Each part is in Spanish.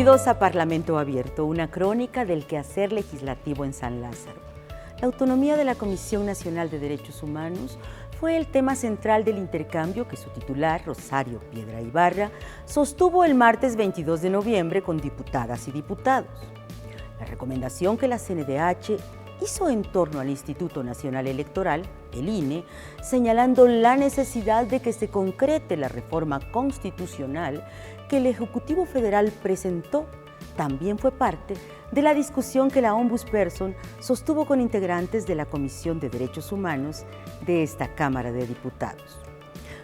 Bienvenidos a Parlamento Abierto, una crónica del quehacer legislativo en San Lázaro. La autonomía de la Comisión Nacional de Derechos Humanos fue el tema central del intercambio que su titular, Rosario Piedra Ibarra, sostuvo el martes 22 de noviembre con diputadas y diputados. La recomendación que la CNDH hizo en torno al Instituto Nacional Electoral, el INE, señalando la necesidad de que se concrete la reforma constitucional que el Ejecutivo Federal presentó, también fue parte de la discusión que la Ombudsperson sostuvo con integrantes de la Comisión de Derechos Humanos de esta Cámara de Diputados.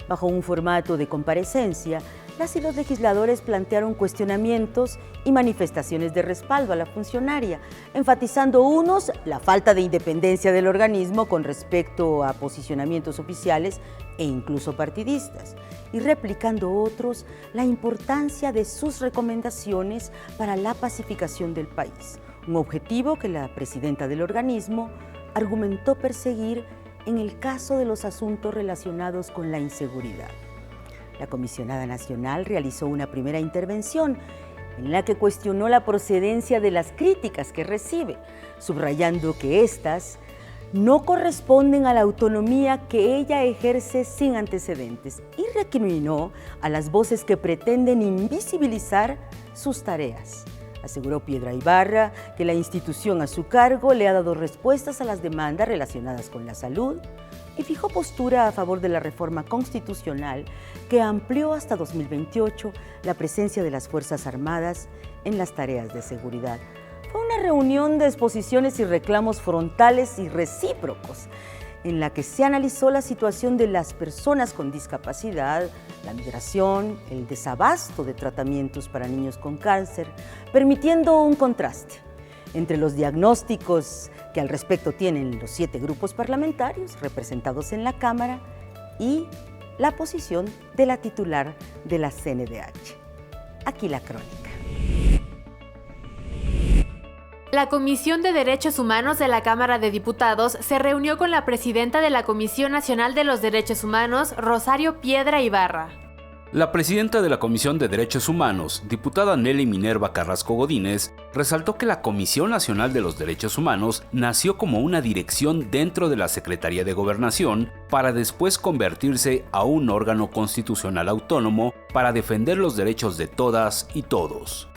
Bajo un formato de comparecencia, las y los legisladores plantearon cuestionamientos y manifestaciones de respaldo a la funcionaria, enfatizando unos la falta de independencia del organismo con respecto a posicionamientos oficiales e incluso partidistas, y replicando otros la importancia de sus recomendaciones para la pacificación del país, un objetivo que la presidenta del organismo argumentó perseguir en el caso de los asuntos relacionados con la inseguridad. La comisionada nacional realizó una primera intervención en la que cuestionó la procedencia de las críticas que recibe, subrayando que éstas no corresponden a la autonomía que ella ejerce sin antecedentes y recriminó a las voces que pretenden invisibilizar sus tareas. Aseguró Piedra Ibarra que la institución a su cargo le ha dado respuestas a las demandas relacionadas con la salud y fijó postura a favor de la reforma constitucional que amplió hasta 2028 la presencia de las Fuerzas Armadas en las tareas de seguridad. Fue una reunión de exposiciones y reclamos frontales y recíprocos, en la que se analizó la situación de las personas con discapacidad, la migración, el desabasto de tratamientos para niños con cáncer, permitiendo un contraste entre los diagnósticos que al respecto tienen los 7 grupos parlamentarios representados en la Cámara y la posición de la titular de la CNDH. Aquí la crónica. La Comisión de Derechos Humanos de la Cámara de Diputados se reunió con la presidenta de la Comisión Nacional de los Derechos Humanos, Rosario Piedra Ibarra. La presidenta de la Comisión de Derechos Humanos, diputada Nelly Minerva Carrasco Godínez, resaltó que la Comisión Nacional de los Derechos Humanos nació como una dirección dentro de la Secretaría de Gobernación para después convertirse a un órgano constitucional autónomo para defender los derechos de todas y todos.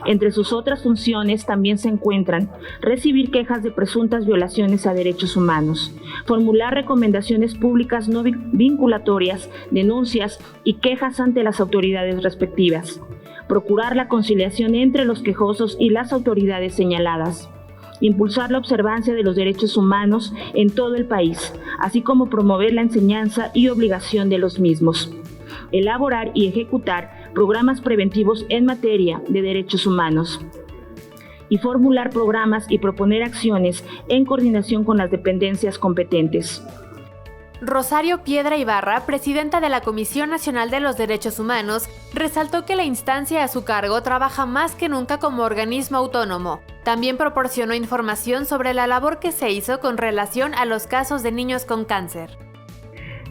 Entre sus otras funciones también se encuentran recibir quejas de presuntas violaciones a derechos humanos, formular recomendaciones públicas no vinculatorias, denuncias y quejas ante las autoridades respectivas, procurar la conciliación entre los quejosos y las autoridades señaladas, impulsar la observancia de los derechos humanos en todo el país, así como promover la enseñanza y obligación de los mismos, elaborar y ejecutar programas preventivos en materia de derechos humanos y formular programas y proponer acciones en coordinación con las dependencias competentes. Rosario Piedra Ibarra, presidenta de la Comisión Nacional de los Derechos Humanos, resaltó que la instancia a su cargo trabaja más que nunca como organismo autónomo. También proporcionó información sobre la labor que se hizo con relación a los casos de niños con cáncer.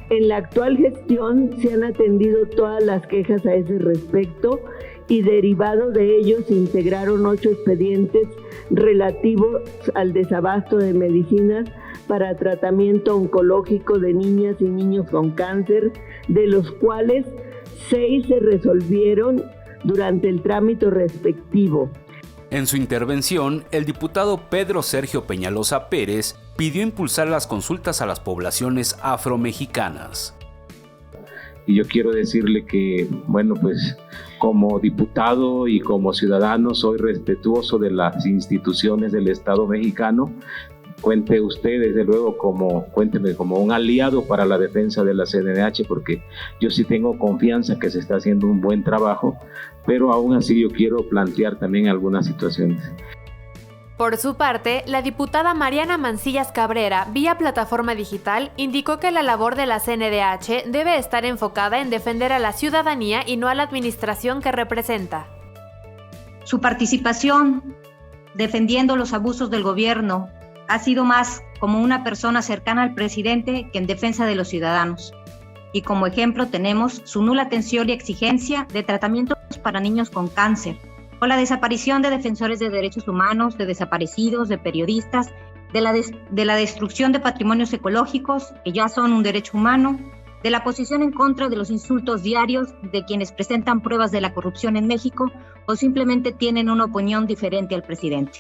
En la actual gestión se han atendido todas las quejas a ese respecto y derivado de ello se integraron 8 expedientes relativos al desabasto de medicinas para tratamiento oncológico de niñas y niños con cáncer, de los cuales 6 se resolvieron durante el trámite respectivo. En su intervención, el diputado Pedro Sergio Peñalosa Pérez pidió impulsar las consultas a las poblaciones afromexicanas. Y yo quiero decirle que, como diputado y como ciudadano soy respetuoso de las instituciones del Estado mexicano. Cuente usted, desde luego, cuénteme como un aliado para la defensa de la CNDH, porque yo sí tengo confianza que se está haciendo un buen trabajo, pero aún así yo quiero plantear también algunas situaciones. Por su parte, la diputada Mariana Mancillas Cabrera, vía plataforma digital, indicó que la labor de la CNDH debe estar enfocada en defender a la ciudadanía y no a la administración que representa. Su participación defendiendo los abusos del gobierno ha sido más como una persona cercana al presidente que en defensa de los ciudadanos. Y como ejemplo tenemos su nula atención y exigencia de tratamientos para niños con cáncer, con la desaparición de defensores de derechos humanos, de desaparecidos, de periodistas, de la destrucción de patrimonios ecológicos, que ya son un derecho humano, de la posición en contra de los insultos diarios de quienes presentan pruebas de la corrupción en México o simplemente tienen una opinión diferente al presidente.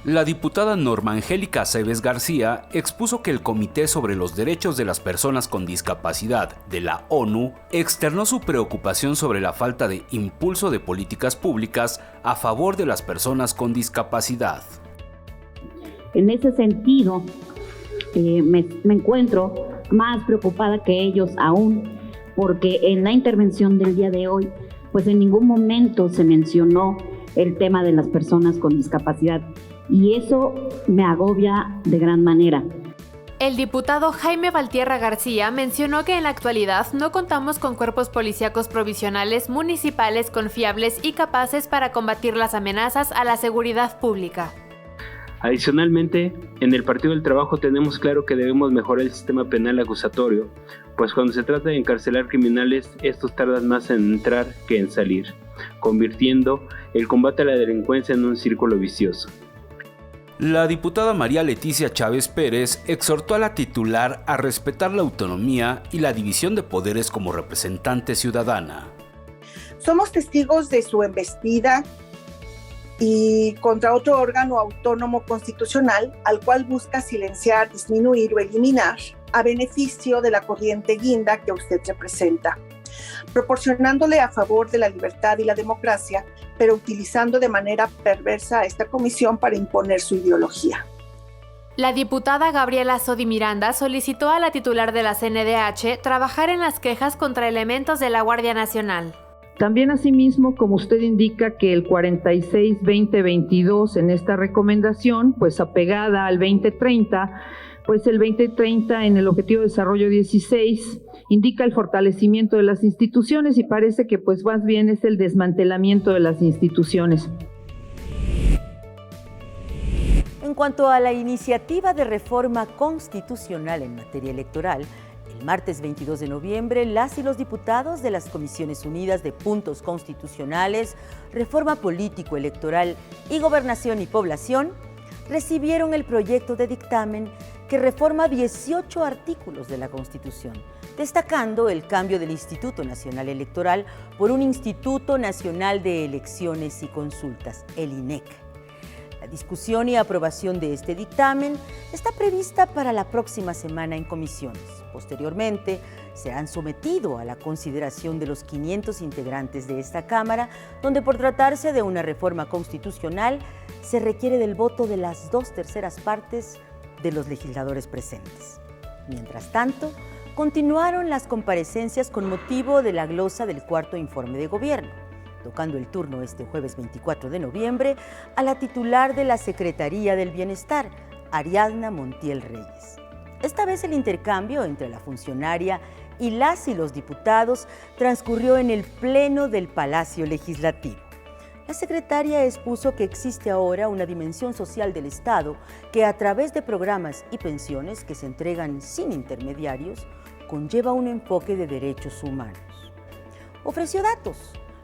La diputada Norma Angélica Aceves García expuso que el Comité sobre los Derechos de las Personas con Discapacidad de la ONU externó su preocupación sobre la falta de impulso de políticas públicas a favor de las personas con discapacidad. En ese sentido, me encuentro más preocupada que ellos aún, porque en la intervención del día de hoy, pues en ningún momento se mencionó el tema de las personas con discapacidad. Y eso me agobia de gran manera. El diputado Jaime Valtierra García mencionó que en la actualidad no contamos con cuerpos policíacos provisionales municipales confiables y capaces para combatir las amenazas a la seguridad pública. Adicionalmente, en el Partido del Trabajo tenemos claro que debemos mejorar el sistema penal acusatorio, pues cuando se trata de encarcelar criminales, estos tardan más en entrar que en salir, convirtiendo el combate a la delincuencia en un círculo vicioso. La diputada María Leticia Chávez Pérez exhortó a la titular a respetar la autonomía y la división de poderes como representante ciudadana. Somos testigos de su embestida y contra otro órgano autónomo constitucional al cual busca silenciar, disminuir o eliminar a beneficio de la corriente guinda que usted representa, proporcionándole a favor de la libertad y la democracia, pero utilizando de manera perversa a esta comisión para imponer su ideología. La diputada Gabriela Sodi Miranda solicitó a la titular de la CNDH trabajar en las quejas contra elementos de la Guardia Nacional. También asimismo, como usted indica que el 46-2022 en esta recomendación, pues apegada al 2030, pues el 2030 en el Objetivo de Desarrollo 16 indica el fortalecimiento de las instituciones y parece que pues más bien es el desmantelamiento de las instituciones. En cuanto a la iniciativa de reforma constitucional en materia electoral, el martes 22 de noviembre, las y los diputados de las Comisiones Unidas de Puntos Constitucionales, Reforma Político-Electoral y Gobernación y Población recibieron el proyecto de dictamen que reforma 18 artículos de la Constitución, destacando el cambio del Instituto Nacional Electoral por un Instituto Nacional de Elecciones y Consultas, el INEC. La discusión y aprobación de este dictamen está prevista para la próxima semana en comisiones. Posteriormente, serán sometidos a la consideración de los 500 integrantes de esta Cámara, donde por tratarse de una reforma constitucional se requiere del voto de las 2/3 partes de los legisladores presentes. Mientras tanto, continuaron las comparecencias con motivo de la glosa del cuarto informe de gobierno, tocando el turno este jueves 24 de noviembre a la titular de la Secretaría del Bienestar, Ariadna Montiel Reyes. Esta vez el intercambio entre la funcionaria y las y los diputados transcurrió en el Pleno del Palacio Legislativo. La secretaria expuso que existe ahora una dimensión social del Estado que a través de programas y pensiones que se entregan sin intermediarios, conlleva un enfoque de derechos humanos. Ofreció datos.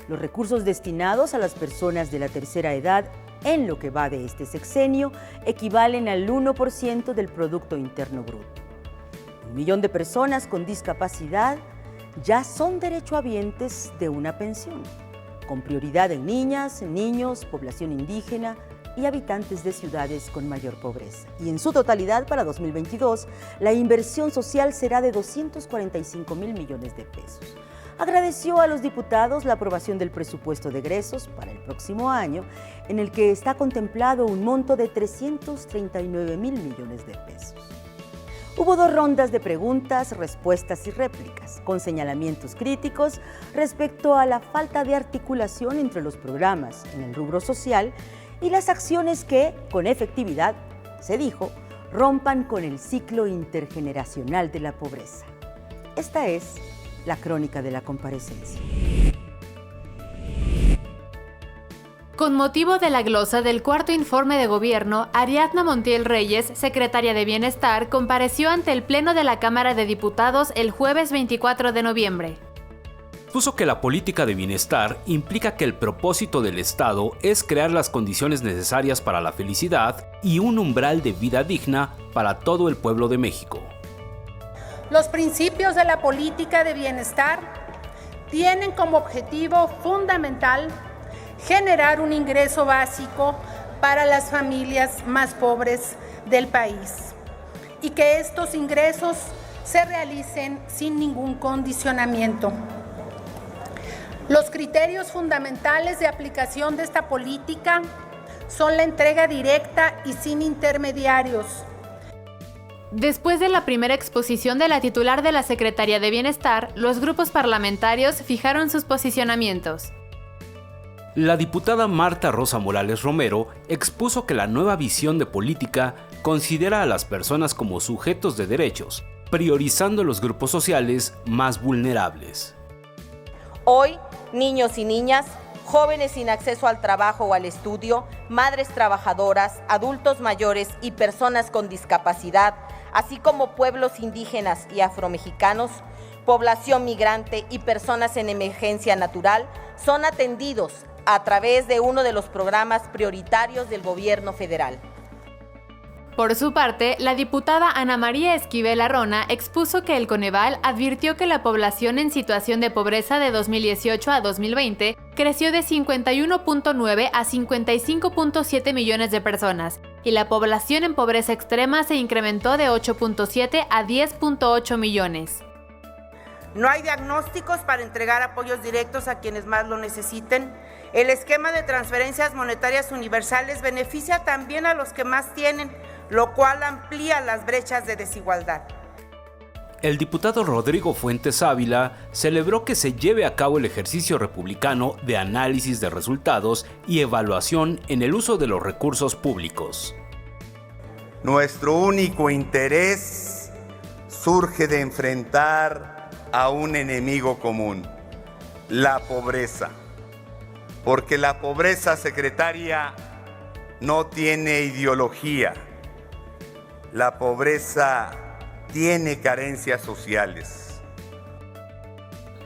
Los recursos destinados a las personas de la tercera edad en lo que va de este sexenio equivalen al 1% del Producto Interno Bruto. 1 millón de personas con discapacidad ya son derechohabientes de una pensión, con prioridad en niñas, niños, población indígena y habitantes de ciudades con mayor pobreza. Y en su totalidad, para 2022, la inversión social será de 245,000 millones de pesos. Agradeció a los diputados la aprobación del presupuesto de egresos para el próximo año, en el que está contemplado un monto de 339,000 millones de pesos. Hubo 2 rondas de preguntas, respuestas y réplicas, con señalamientos críticos respecto a la falta de articulación entre los programas en el rubro social y las acciones que, con efectividad, se dijo, rompan con el ciclo intergeneracional de la pobreza. Esta es la crónica de la comparecencia. Con motivo de la glosa del cuarto informe de gobierno, Ariadna Montiel Reyes, secretaria de Bienestar, compareció ante el Pleno de la Cámara de Diputados el jueves 24 de noviembre. Expuso que la política de bienestar implica que el propósito del Estado es crear las condiciones necesarias para la felicidad y un umbral de vida digna para todo el pueblo de México. Los principios de la política de bienestar tienen como objetivo fundamental generar un ingreso básico para las familias más pobres del país y que estos ingresos se realicen sin ningún condicionamiento. Los criterios fundamentales de aplicación de esta política son la entrega directa y sin intermediarios. Después de la primera exposición de la titular de la Secretaría de Bienestar, los grupos parlamentarios fijaron sus posicionamientos. La diputada Marta Rosa Morales Romero expuso que la nueva visión de política considera a las personas como sujetos de derechos, priorizando los grupos sociales más vulnerables. Hoy, niños y niñas, jóvenes sin acceso al trabajo o al estudio, madres trabajadoras, adultos mayores y personas con discapacidad, así como pueblos indígenas y afromexicanos, población migrante y personas en emergencia natural, son atendidos a través de uno de los programas prioritarios del gobierno federal. Por su parte, la diputada Ana María Esquivel Arrona expuso que el Coneval advirtió que la población en situación de pobreza de 2018 a 2020 creció de 51.9 a 55.7 millones de personas y la población en pobreza extrema se incrementó de 8.7 a 10.8 millones. No hay diagnósticos para entregar apoyos directos a quienes más lo necesiten. El esquema de transferencias monetarias universales beneficia también a los que más tienen, lo cual amplía las brechas de desigualdad. El diputado Rodrigo Fuentes Ávila celebró que se lleve a cabo el ejercicio republicano de análisis de resultados y evaluación en el uso de los recursos públicos. Nuestro único interés surge de enfrentar a un enemigo común, la pobreza. Porque la pobreza, secretaria, no tiene ideología. La pobreza tiene carencias sociales.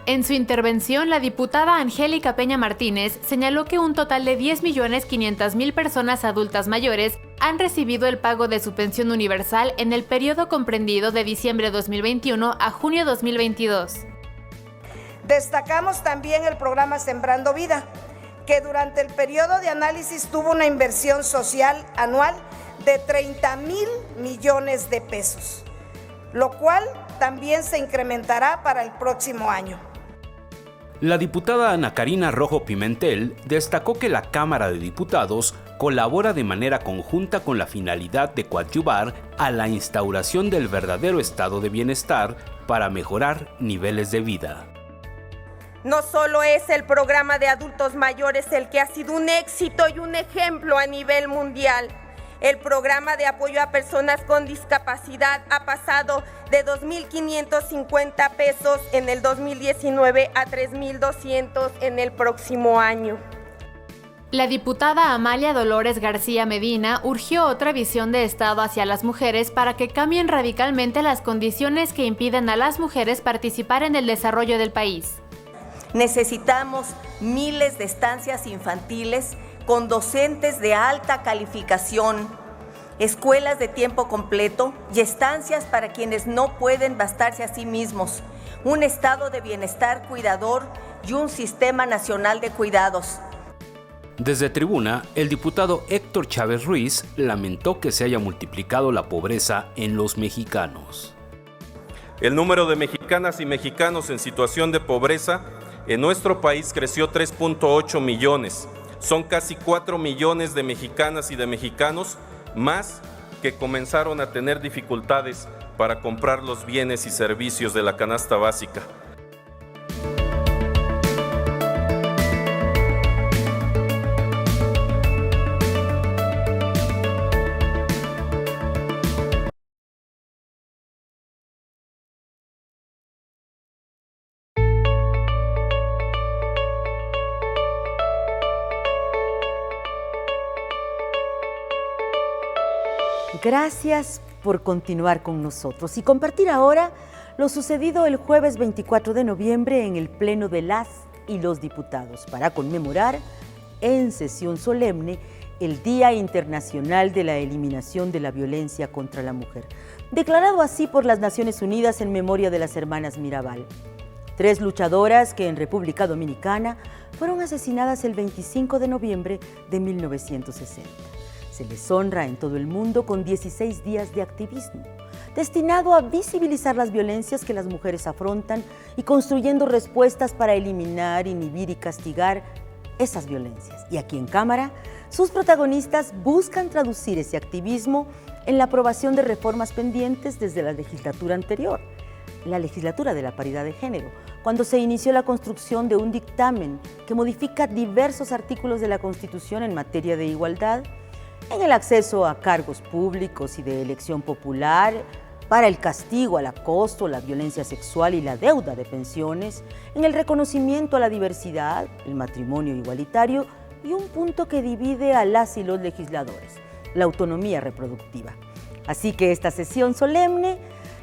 En su intervención, la diputada Angélica Peña Martínez señaló que un total de 10.500.000 personas adultas mayores han recibido el pago de su pensión universal en el periodo comprendido de diciembre 2021 a junio 2022. Destacamos también el programa Sembrando Vida, que durante el periodo de análisis tuvo una inversión social anual de 30,000 millones de pesos, lo cual también se incrementará para el próximo año. La diputada Ana Karina Rojo Pimentel destacó que la Cámara de Diputados colabora de manera conjunta con la finalidad de coadyuvar a la instauración del verdadero estado de bienestar para mejorar niveles de vida. No solo es el programa de adultos mayores el que ha sido un éxito y un ejemplo a nivel mundial. El programa de apoyo a personas con discapacidad ha pasado de 2.550 pesos en el 2019 a 3.200 en el próximo año. La diputada Amalia Dolores García Medina urgió otra visión de Estado hacia las mujeres para que cambien radicalmente las condiciones que impiden a las mujeres participar en el desarrollo del país. Necesitamos miles de estancias infantiles con docentes de alta calificación, escuelas de tiempo completo y estancias para quienes no pueden bastarse a sí mismos, un estado de bienestar cuidador y un sistema nacional de cuidados. Desde tribuna, el diputado Héctor Chávez Ruiz lamentó que se haya multiplicado la pobreza en los mexicanos. El número de mexicanas y mexicanos en situación de pobreza en nuestro país creció 3.8 millones. Son casi 4 millones de mexicanas y de mexicanos más que comenzaron a tener dificultades para comprar los bienes y servicios de la canasta básica. Gracias por continuar con nosotros y compartir ahora lo sucedido el jueves 24 de noviembre en el Pleno de las y los Diputados para conmemorar en sesión solemne el Día Internacional de la Eliminación de la Violencia contra la Mujer, declarado así por las Naciones Unidas en memoria de las hermanas Mirabal, 3 luchadoras que en República Dominicana fueron asesinadas el 25 de noviembre de 1960. Se les honra en todo el mundo con 16 días de activismo, destinado a visibilizar las violencias que las mujeres afrontan y construyendo respuestas para eliminar, inhibir y castigar esas violencias. Y aquí en Cámara, sus protagonistas buscan traducir ese activismo en la aprobación de reformas pendientes desde la legislatura anterior, la legislatura de la paridad de género, cuando se inició la construcción de un dictamen que modifica diversos artículos de la Constitución en materia de igualdad, en el acceso a cargos públicos y de elección popular, para el castigo al acoso, la violencia sexual y la deuda de pensiones, en el reconocimiento a la diversidad, el matrimonio igualitario y un punto que divide a las y los legisladores, la autonomía reproductiva. Así que esta sesión solemne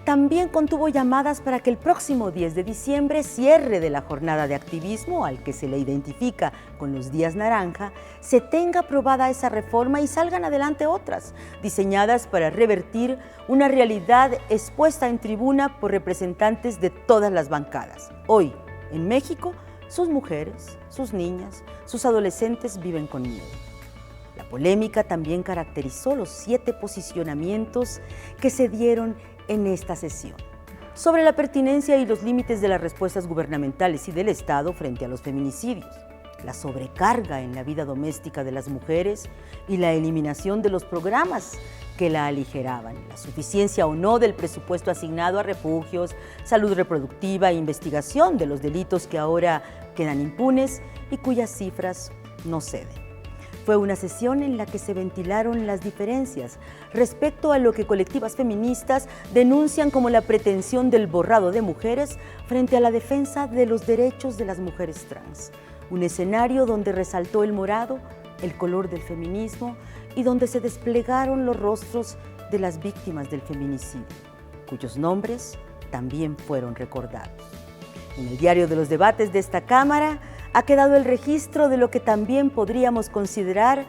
también contuvo llamadas para que el próximo 10 de diciembre, cierre de la jornada de activismo al que se le identifica con los días naranja, se tenga aprobada esa reforma y salgan adelante otras, diseñadas para revertir una realidad expuesta en tribuna por representantes de todas las bancadas. Hoy, en México, sus mujeres, sus niñas, sus adolescentes viven con miedo. La polémica también caracterizó los 7 posicionamientos que se dieron en esta sesión sobre la pertinencia y los límites de las respuestas gubernamentales y del Estado frente a los feminicidios, la sobrecarga en la vida doméstica de las mujeres y la eliminación de los programas que la aligeraban, la suficiencia o no del presupuesto asignado a refugios, salud reproductiva e investigación de los delitos que ahora quedan impunes y cuyas cifras no ceden. Fue una sesión en la que se ventilaron las diferencias respecto a lo que colectivas feministas denuncian como la pretensión del borrado de mujeres frente a la defensa de los derechos de las mujeres trans. Un escenario donde resaltó el morado, el color del feminismo y donde se desplegaron los rostros de las víctimas del feminicidio, cuyos nombres también fueron recordados. En el diario de los debates de esta Cámara ha quedado el registro de lo que también podríamos considerar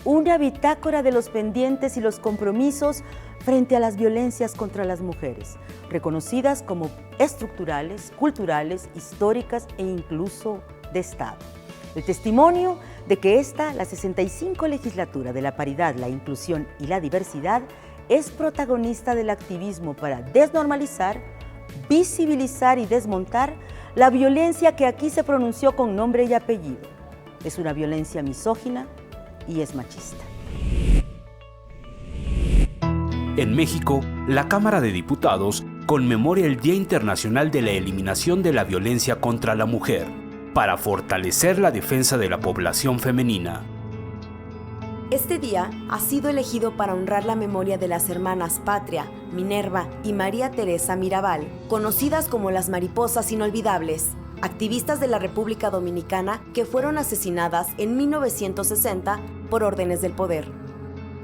una bitácora de los pendientes y los compromisos frente a las violencias contra las mujeres, reconocidas como estructurales, culturales, históricas e incluso de Estado. El testimonio de que la 65 legislatura de la paridad, la inclusión y la diversidad es protagonista del activismo para desnormalizar, visibilizar y desmontar la violencia que aquí se pronunció con nombre y apellido. Es una violencia misógina y es machista. En México, la Cámara de Diputados conmemora el Día Internacional de la Eliminación de la Violencia contra la Mujer, para fortalecer la defensa de la población femenina. Este día ha sido elegido para honrar la memoria de las hermanas Patria, Minerva y María Teresa Mirabal, conocidas como las Mariposas Inolvidables, activistas de la República Dominicana que fueron asesinadas en 1960 por órdenes del poder.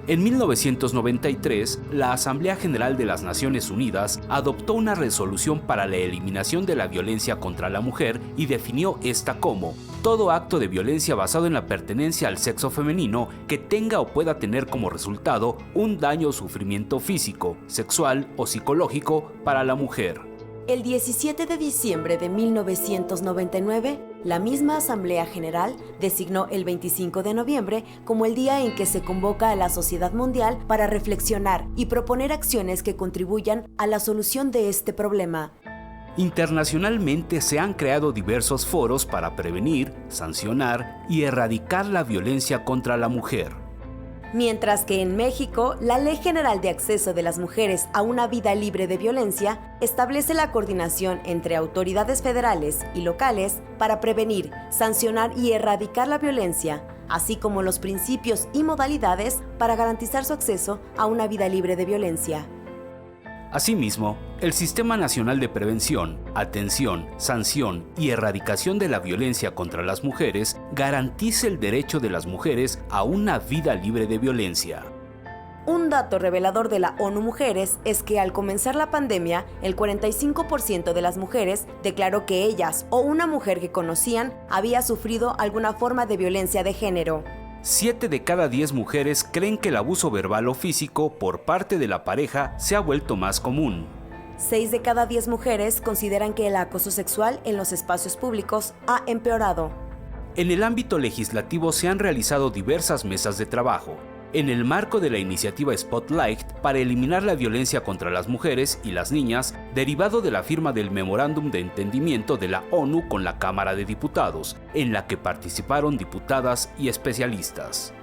En 1993, la Asamblea General de las Naciones Unidas adoptó una resolución para la eliminación de la violencia contra la mujer y definió esta como todo acto de violencia basado en la pertenencia al sexo femenino que tenga o pueda tener como resultado un daño o sufrimiento físico, sexual o psicológico para la mujer. El 17 de diciembre de 1999, la misma Asamblea General designó el 25 de noviembre como el día en que se convoca a la sociedad mundial para reflexionar y proponer acciones que contribuyan a la solución de este problema. Internacionalmente se han creado diversos foros para prevenir, sancionar y erradicar la violencia contra la mujer. Mientras que en México, la Ley General de Acceso de las Mujeres a una Vida Libre de Violencia establece la coordinación entre autoridades federales y locales para prevenir, sancionar y erradicar la violencia, así como los principios y modalidades para garantizar su acceso a una vida libre de violencia. Asimismo, el Sistema Nacional de Prevención, Atención, Sanción y Erradicación de la Violencia contra las Mujeres garantiza el derecho de las mujeres a una vida libre de violencia. Un dato revelador de la ONU Mujeres es que al comenzar la pandemia, el 45% de las mujeres declaró que ellas o una mujer que conocían había sufrido alguna forma de violencia de género. 7 de cada 10 mujeres creen que el abuso verbal o físico por parte de la pareja se ha vuelto más común. 6 de cada 10 mujeres consideran que el acoso sexual en los espacios públicos ha empeorado. En el ámbito legislativo se han realizado diversas mesas de trabajo, en el marco de la iniciativa Spotlight para eliminar la violencia contra las mujeres y las niñas, derivado de la firma del Memorándum de Entendimiento de la ONU con la Cámara de Diputados, en la que participaron diputadas y especialistas.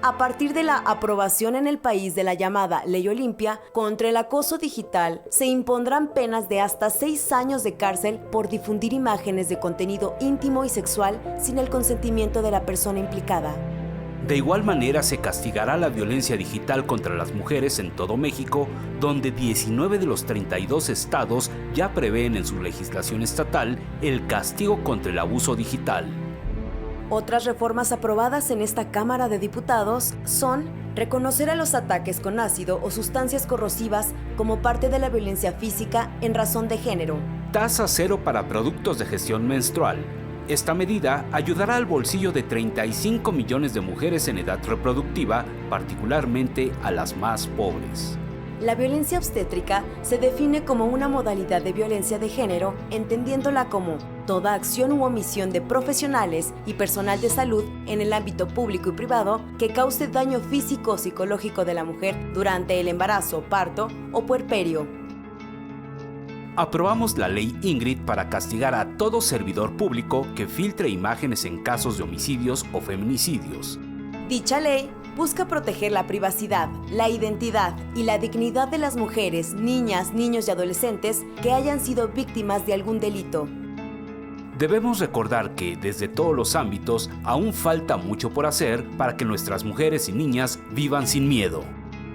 A partir de la aprobación en el país de la llamada Ley Olimpia contra el acoso digital, se impondrán penas de hasta 6 años de cárcel por difundir imágenes de contenido íntimo y sexual sin el consentimiento de la persona implicada. De igual manera se castigará la violencia digital contra las mujeres en todo México, donde 19 de los 32 estados ya prevén en su legislación estatal el castigo contra el abuso digital. Otras reformas aprobadas en esta Cámara de Diputados son reconocer a los ataques con ácido o sustancias corrosivas como parte de la violencia física en razón de género. Tasa cero para productos de gestión menstrual. Esta medida ayudará al bolsillo de 35 millones de mujeres en edad reproductiva, particularmente a las más pobres. La violencia obstétrica se define como una modalidad de violencia de género, entendiéndola como toda acción u omisión de profesionales y personal de salud en el ámbito público y privado que cause daño físico o psicológico de la mujer durante el embarazo, parto o puerperio. Aprobamos la ley Ingrid para castigar a todo servidor público que filtre imágenes en casos de homicidios o feminicidios. Dicha ley busca proteger la privacidad, la identidad y la dignidad de las mujeres, niñas, niños y adolescentes que hayan sido víctimas de algún delito. Debemos recordar que desde todos los ámbitos aún falta mucho por hacer para que nuestras mujeres y niñas vivan sin miedo.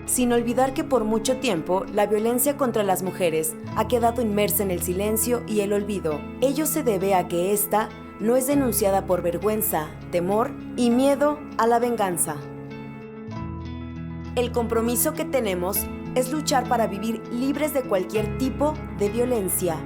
Sin olvidar que por mucho tiempo la violencia contra las mujeres ha quedado inmersa en el silencio y el olvido. Ello se debe a que esta no es denunciada por vergüenza, temor y miedo a la venganza. El compromiso que tenemos es luchar para vivir libres de cualquier tipo de violencia.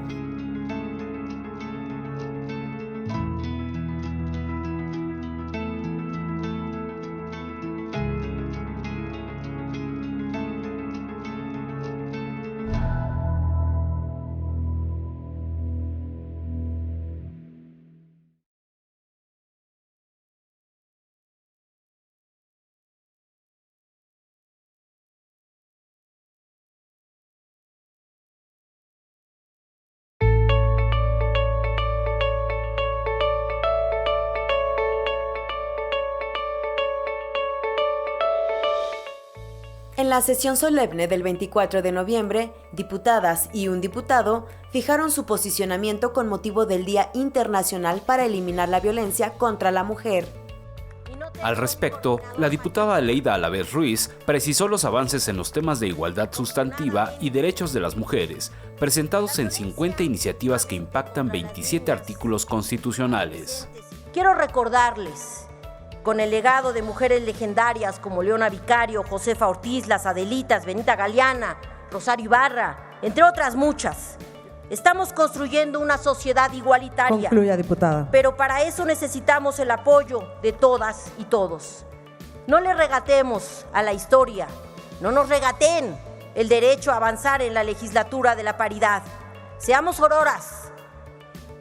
En la sesión solemne del 24 de noviembre, diputadas y un diputado fijaron su posicionamiento con motivo del Día Internacional para Eliminar la Violencia contra la Mujer. Al respecto, la diputada Leida Alavés Ruiz precisó los avances en los temas de igualdad sustantiva y derechos de las mujeres, presentados en 50 iniciativas que impactan 27 artículos constitucionales. Quiero recordarles, con el legado de mujeres legendarias como Leona Vicario, Josefa Ortiz, Las Adelitas, Benita Galeana, Rosario Ibarra, entre otras muchas. Estamos construyendo una sociedad igualitaria. Concluya, diputada. Pero para eso necesitamos el apoyo de todas y todos. No le regatemos a la historia, no nos regateen el derecho a avanzar en la legislatura de la paridad. Seamos auroras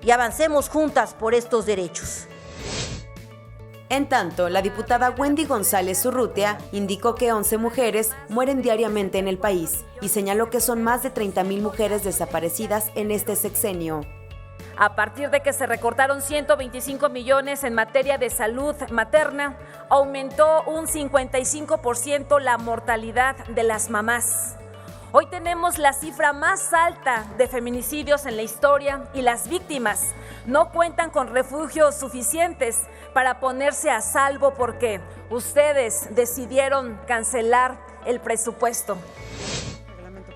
y avancemos juntas por estos derechos. En tanto, la diputada Wendy González Urrutia indicó que 11 mujeres mueren diariamente en el país y señaló que son más de 30,000 mujeres desaparecidas en este sexenio. A partir de que se recortaron 125 millones en materia de salud materna, aumentó un 55% la mortalidad de las mamás. Hoy tenemos la cifra más alta de feminicidios en la historia y las víctimas no cuentan con refugios suficientes para ponerse a salvo porque ustedes decidieron cancelar el presupuesto.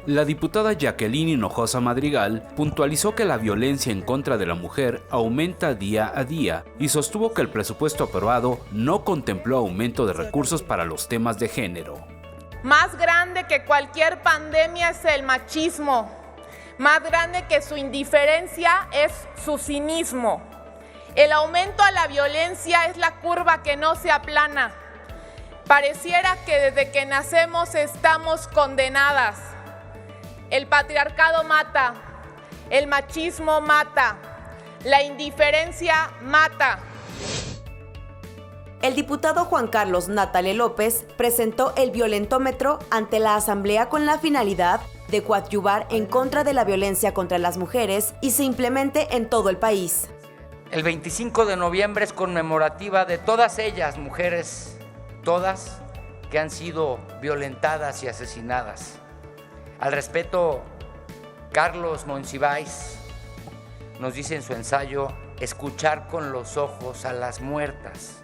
La diputada Jacqueline Hinojosa Madrigal puntualizó que la violencia en contra de la mujer aumenta día a día y sostuvo que el presupuesto aprobado no contempló aumento de recursos para los temas de género. Más grande que cualquier pandemia es el machismo. Más grande que su indiferencia es su cinismo. El aumento a la violencia es la curva que no se aplana. Pareciera que desde que nacemos estamos condenadas. El patriarcado mata, el machismo mata, la indiferencia mata. El diputado Juan Carlos Natale López presentó el violentómetro ante la Asamblea con la finalidad de coadyuvar en contra de la violencia contra las mujeres y se implemente en todo el país. El 25 de noviembre es conmemorativa de todas ellas, mujeres, todas que han sido violentadas y asesinadas. Al respecto, Carlos Monsiváis nos dice en su ensayo, escuchar con los ojos a las muertas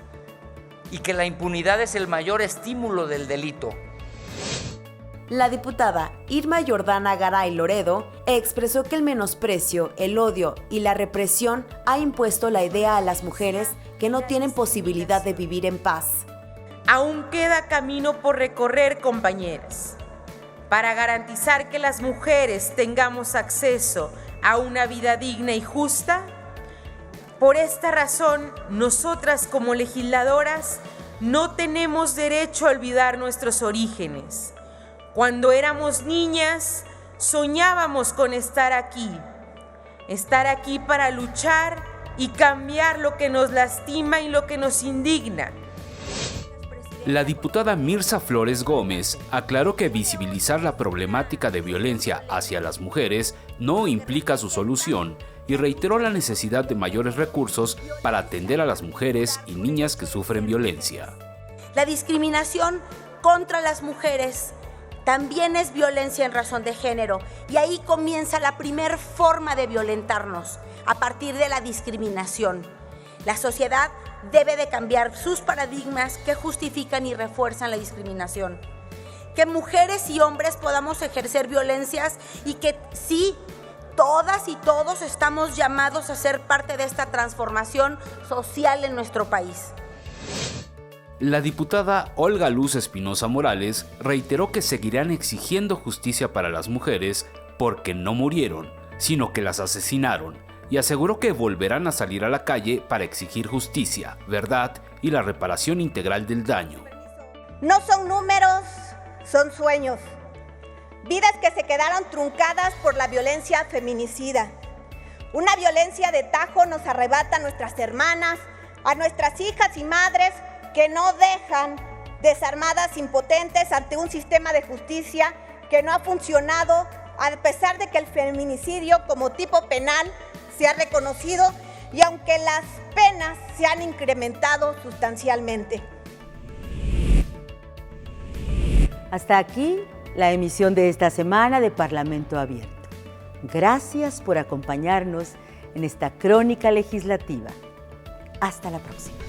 y que la impunidad es el mayor estímulo del delito. La diputada Irma Jordana Garay Loredo expresó que el menosprecio, el odio y la represión ha impuesto la idea a las mujeres que no tienen posibilidad de vivir en paz. Aún queda camino por recorrer, compañeras, para garantizar que las mujeres tengamos acceso a una vida digna y justa. Por esta razón, nosotras como legisladoras no tenemos derecho a olvidar nuestros orígenes. Cuando éramos niñas, soñábamos con estar aquí para luchar y cambiar lo que nos lastima y lo que nos indigna. La diputada Mirza Flores Gómez aclaró que visibilizar la problemática de violencia hacia las mujeres no implica su solución y reiteró la necesidad de mayores recursos para atender a las mujeres y niñas que sufren violencia. La discriminación contra las mujeres también es violencia en razón de género y ahí comienza la primer forma de violentarnos, a partir de la discriminación. La sociedad debe de cambiar sus paradigmas que justifican y refuerzan la discriminación. Que mujeres y hombres podamos ejercer violencias y que sí, todas y todos estamos llamados a ser parte de esta transformación social en nuestro país. La diputada Olga Luz Espinosa Morales reiteró que seguirán exigiendo justicia para las mujeres porque no murieron, sino que las asesinaron, y aseguró que volverán a salir a la calle para exigir justicia, verdad y la reparación integral del daño. No son números, son sueños. Vidas que se quedaron truncadas por la violencia feminicida. Una violencia de tajo nos arrebata a nuestras hermanas, a nuestras hijas y madres que no dejan desarmadas, impotentes ante un sistema de justicia que no ha funcionado, a pesar de que el feminicidio como tipo penal se ha reconocido y aunque las penas se han incrementado sustancialmente. Hasta aquí la emisión de esta semana de Parlamento Abierto. Gracias por acompañarnos en esta crónica legislativa. Hasta la próxima.